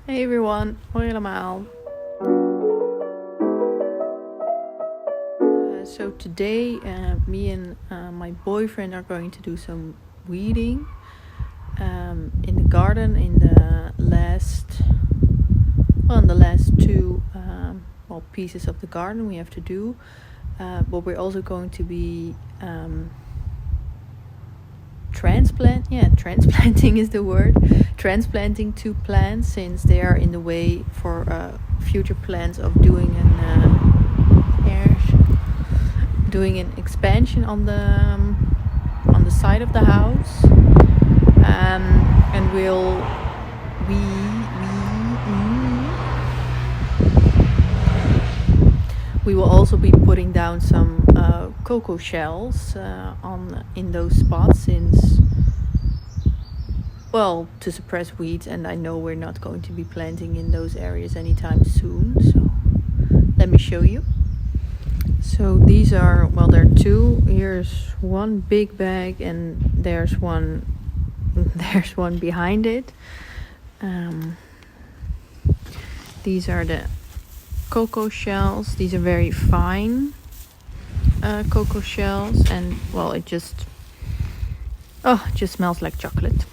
Hey everyone, hoi allemaal. So today me and my boyfriend are going to do some weeding in the garden in the last two pieces of the garden we have to do. But we're also going to be transplanting is the word. Transplanting 2 plants since they are in the way for future plans of doing an expansion on the side of the house, and we will also be putting down some cocoa shells in those spots since, to suppress weeds, and I know we're not going to be planting in those areas anytime soon, so let me show you. So these are, there are 2. Here's one big bag and there's one behind it. These are the cocoa shells. These are very fine cocoa shells, and it just smells like chocolate.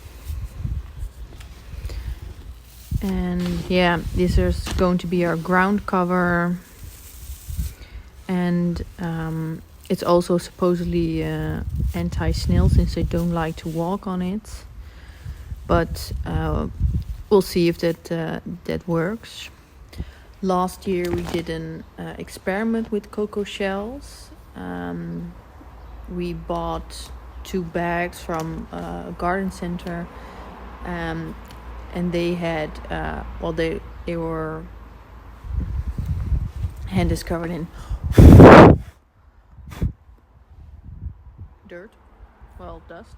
And this is going to be our ground cover, and it's also supposedly anti-snail since they don't like to walk on it, but we'll see if that works. Last year we did an experiment with cocoa shells. We bought 2 bags from a garden center, and they had they were hand is covered in dirt, dust.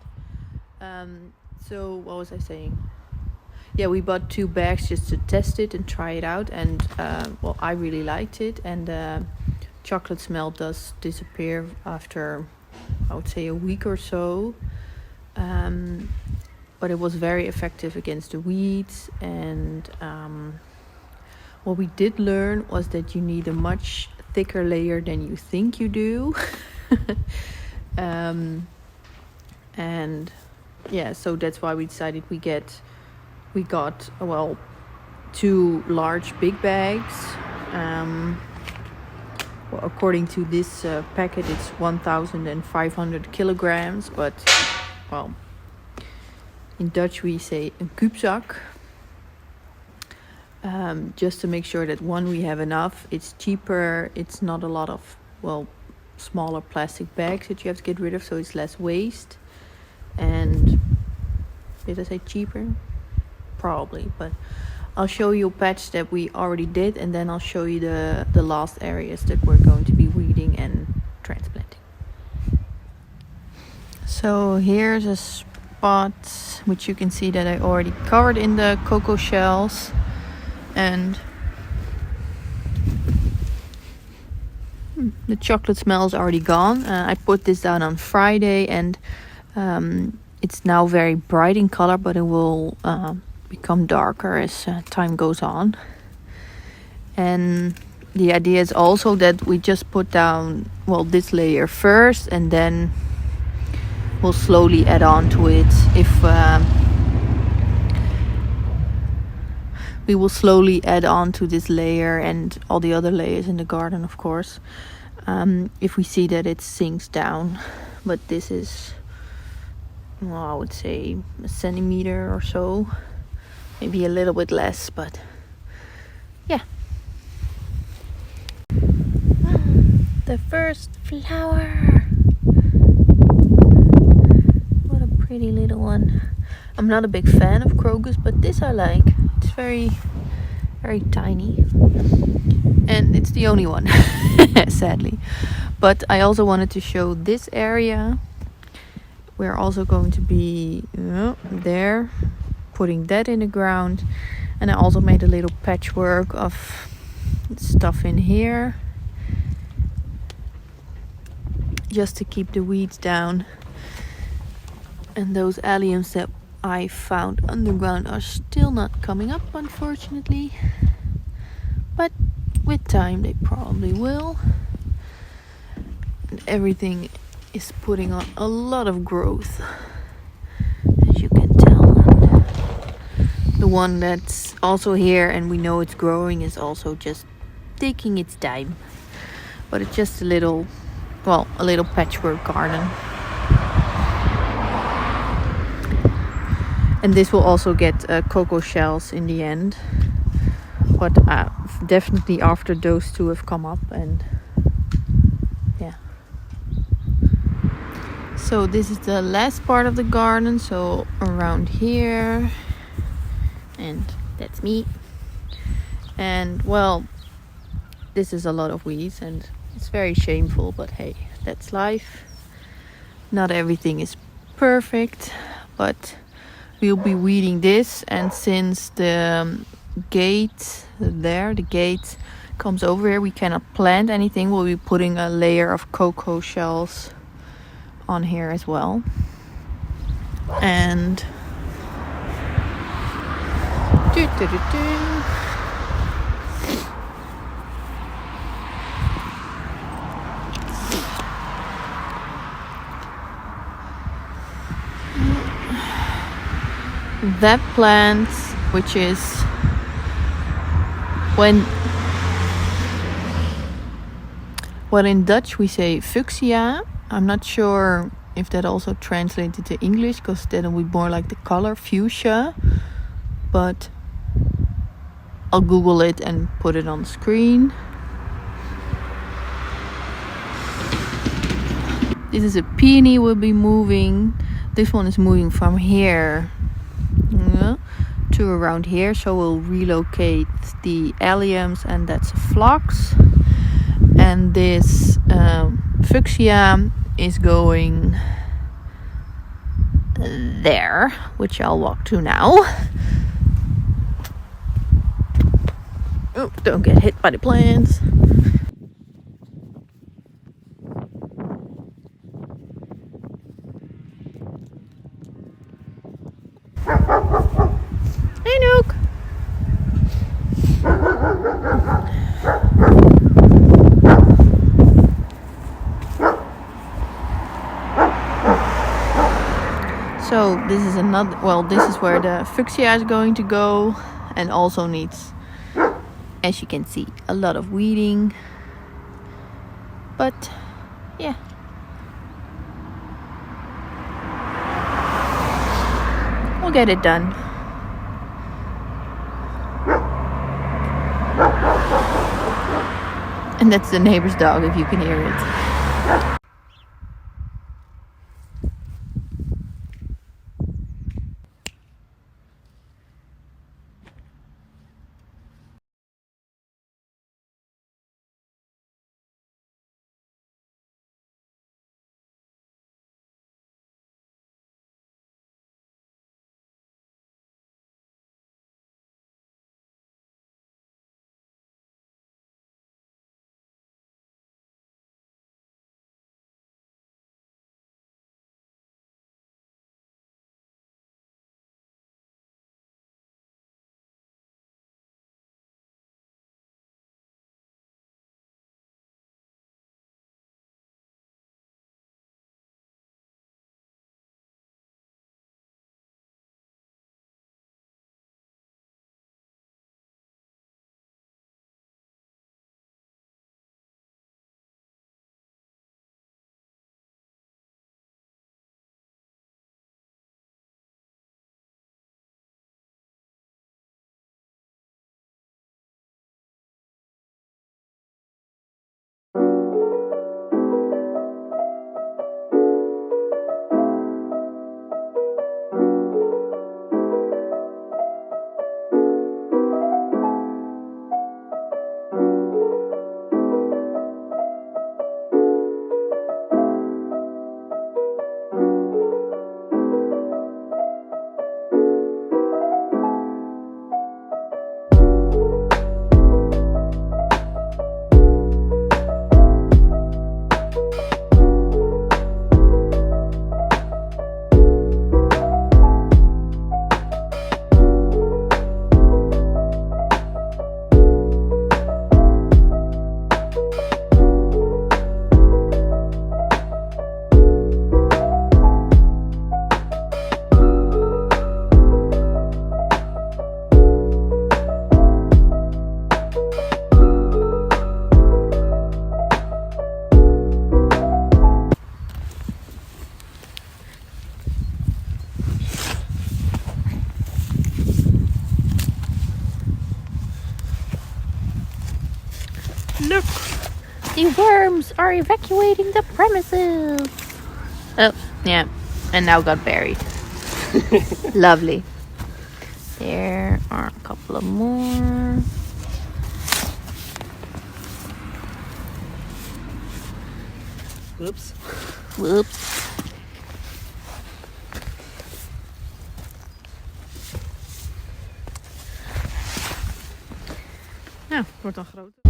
So what was I saying? We bought 2 bags just to test it and try it out, and I really liked it, and chocolate smell does disappear after, I would say, a week or so, but it was very effective against the weeds. And what we did learn was that you need a much thicker layer than you think you do. So that's why we decided we got 2 large big bags. According to this packet, it's 1,500 kilograms, but in Dutch we say een kuubzak. Just to make sure that we have enough. It's cheaper. It's not a lot of smaller plastic bags that you have to get rid of, so it's less waste. And did I say cheaper? Probably, but I'll show you a patch that we already did, and then I'll show you the last areas that we're going to be weeding and transplanting. So here's a spot which you can see that I already covered in the cocoa shells, and the chocolate smell is already gone. I put this down on Friday, and it's now very bright in color, but it will become darker as time goes on. And the idea is also that we just put down this layer first, and then we'll slowly add on to it. We will slowly add on to this layer and all the other layers in the garden, of course, if we see that it sinks down. But this is, I would say, a centimeter or so, maybe a little bit less, but the first flower. What a pretty little one. I'm not a big fan of crocus, but this I like. It's very, very tiny, and it's the only one, sadly. But I also wanted to show this area. We're also going to be there, putting that in the ground, and I also made a little patchwork of stuff in here just to keep the weeds down and those alliums that I found underground are still not coming up, unfortunately. But with time they probably will. And everything is putting on a lot of growth, as you can tell. The one that's also here and we know it's growing is also just taking its time. But it's just a little patchwork garden. And this will also get cocoa shells in the end. But definitely after those two have come up, and yeah. So this is the last part of the garden. So around here. And that's me. And well, this is a lot of weeds and it's very shameful, but hey, that's life. Not everything is perfect, but we'll be weeding this. And since the gate comes over here, we cannot plant anything. We'll be putting a layer of cocoa shells on here as well. And that plant, which is when in Dutch we say fuchsia. I'm not sure if that also translated to English, because then it would be more like the color fuchsia. But I'll Google it and put it on the screen. This is a peony we'll be moving. This one is moving from here to around here. So we'll relocate the alliums, and that's a phlox. And this fuchsia is going there, which I'll walk to now. Oh, don't get hit by the plants. Hey, Nook. So this is this is where the fuchsia is going to go, and also needs, as you can see, a lot of weeding. But yeah. We'll get it done. And that's the neighbor's dog, if you can hear it. Look! The worms are evacuating the premises! Oh, yeah. And now got buried. Lovely. There are a couple of more. Whoops. Whoops. Nou, wordt dan groter.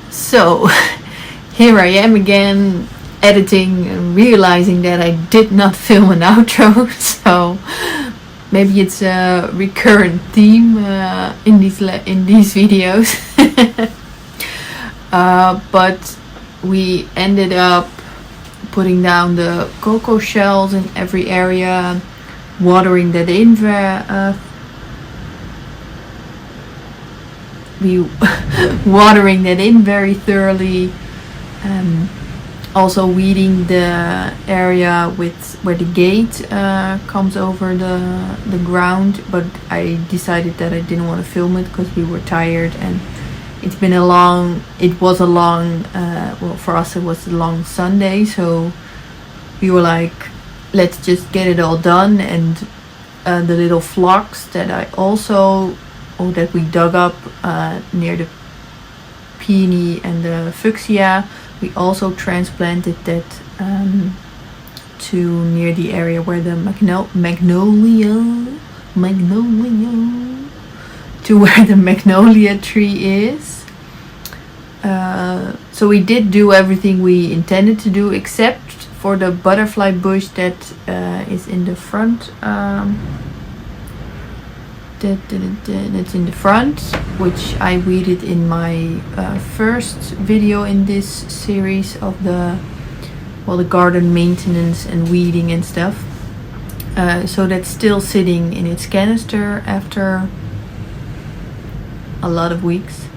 So here I am again editing and realizing that I did not film an outro, so maybe it's a recurrent theme in these videos. But we ended up putting down the cocoa shells in every area, watering that in watering that in very thoroughly, also weeding the area where the gate comes over the ground, but I decided that I didn't want to film it because we were tired and it was a long well, for us it was a long Sunday, so we were like, let's just get it all done. And the little flocks that that we dug up near the peony and the fuchsia, we also transplanted that to near the area where the magnolia tree is. So we did do everything we intended to do, except for the butterfly bush that is in the front. That's in the front, which I weeded in my first video in this series of the the garden maintenance and weeding and stuff. So that's still sitting in its canister after a lot of weeks.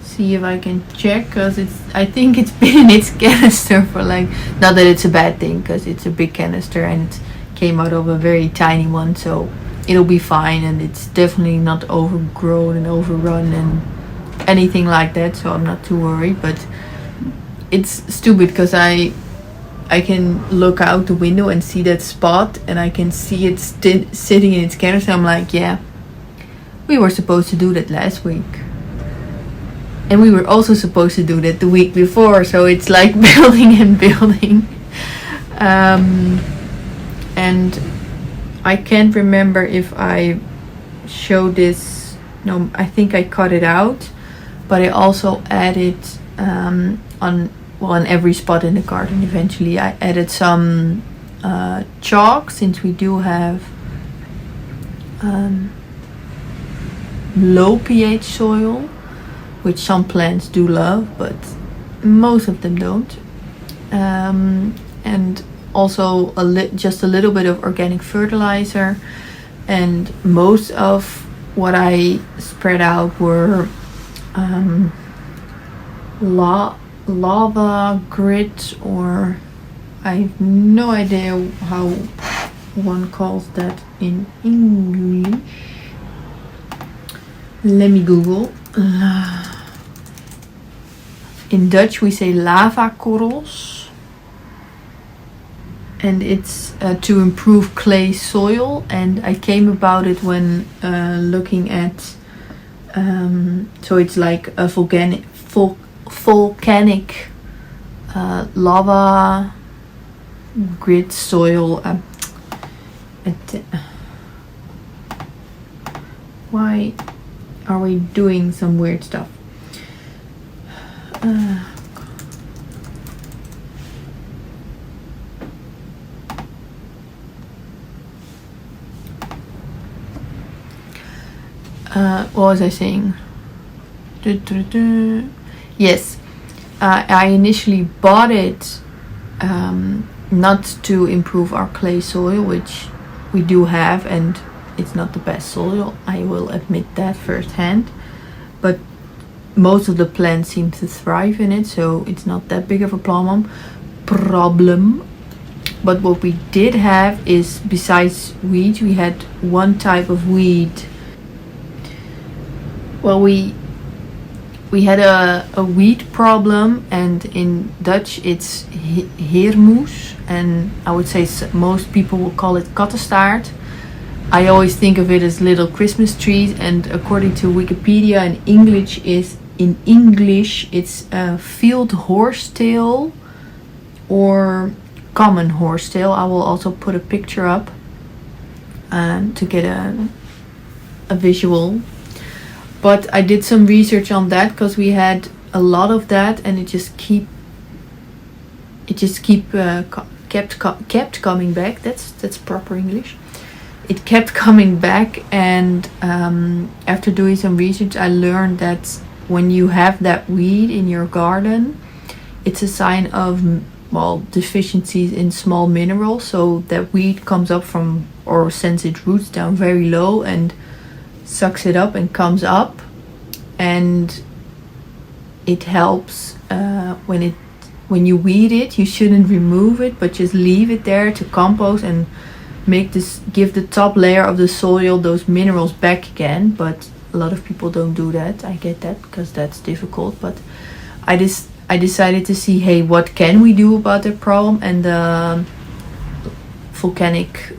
See if I can check, because I think it's been in its canister for like, not that it's a bad thing, because it's a big canister and it came out of a very tiny one, so it'll be fine, and it's definitely not overgrown and overrun and anything like that, so I'm not too worried. But it's stupid because I can look out the window and see that spot, and I can see it sitting in its canister. I'm like, yeah, we were supposed to do that last week. And we were also supposed to do that the week before, so it's like building and building. And I can't remember if I showed this. No, I think I cut it out. But I also added on every spot in the garden eventually. I added some chalk, since we do have low pH soil, which some plants do love, but most of them don't. And also just a little bit of organic fertilizer. And most of what I spread out were lava grit, or I have no idea how one calls that in English. Let me Google. In Dutch we say lavakorrels, and it's to improve clay soil, and I came about it when looking at so it's like a volcanic lava grit soil. Why are we doing some weird stuff? What was I saying? Yes, I initially bought it not to improve our clay soil, which we do have, and it's not the best soil, I will admit that firsthand, but most of the plants seem to thrive in it, so it's not that big of a problem. But what we did have is, besides weeds, we had one type of weed. Well, we had a weed problem, and in Dutch it's heermoes, and I would say most people will call it kattenstaart. I always think of it as little Christmas trees, and according to Wikipedia, in English it's field horsetail or common horsetail. I will also put a picture up to get a visual. But I did some research on that, because we had a lot of that, and it kept coming back. That's proper English. It kept coming back, and after doing some research, I learned that when you have that weed in your garden, it's a sign of deficiencies in small minerals. So that weed comes up from, or sends its roots down very low and sucks it up and comes up, and it helps when you weed it. You shouldn't remove it, but just leave it there to compost and give the top layer of the soil those minerals back again. But a lot of people don't do that. I get that, because that's difficult, but I decided to see, hey, what can we do about that problem? And the volcanic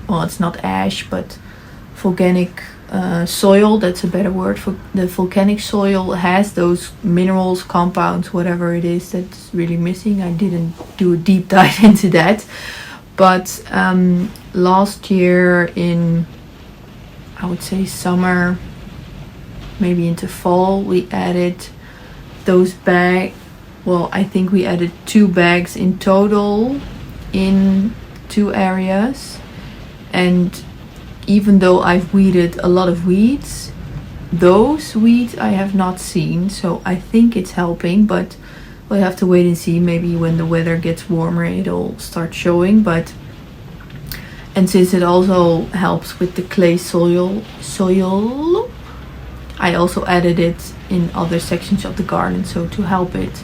it's not ash, but volcanic soil, that's a better word. For the volcanic soil has those minerals, compounds, whatever it is that's really missing. I didn't do a deep dive into that, but last year in, I would say, summer, maybe into fall, we added those bags. Well, I think we added 2 bags in total in 2 areas. And even though I've weeded a lot of weeds, those weeds I have not seen, so I think it's helping, but we'll have to wait and see. Maybe when the weather gets warmer it'll start showing. But and since it also helps with the clay soil, I also added it in other sections of the garden, so to help it.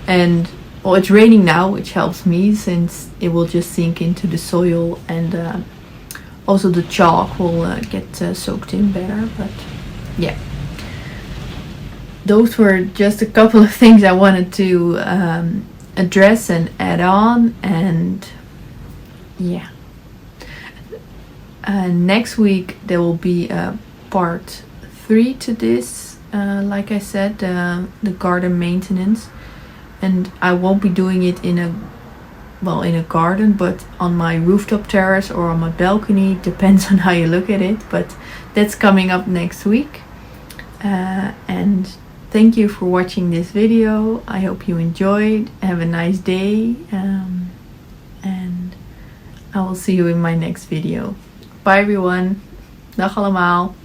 And well, it's raining now, which helps me since it will just sink into the soil, and also the chalk will get soaked in better. But yeah, those were just a couple of things I wanted to address and add on. And yeah, next week there will be a part 3 to this, like I said, the garden maintenance. And I won't be doing it in a garden, but on my rooftop terrace or on my balcony, depends on how you look at it. But that's coming up next week. And thank you for watching this video. I hope you enjoyed. Have a nice day, and I will see you in my next video. Bye everyone. Dag allemaal.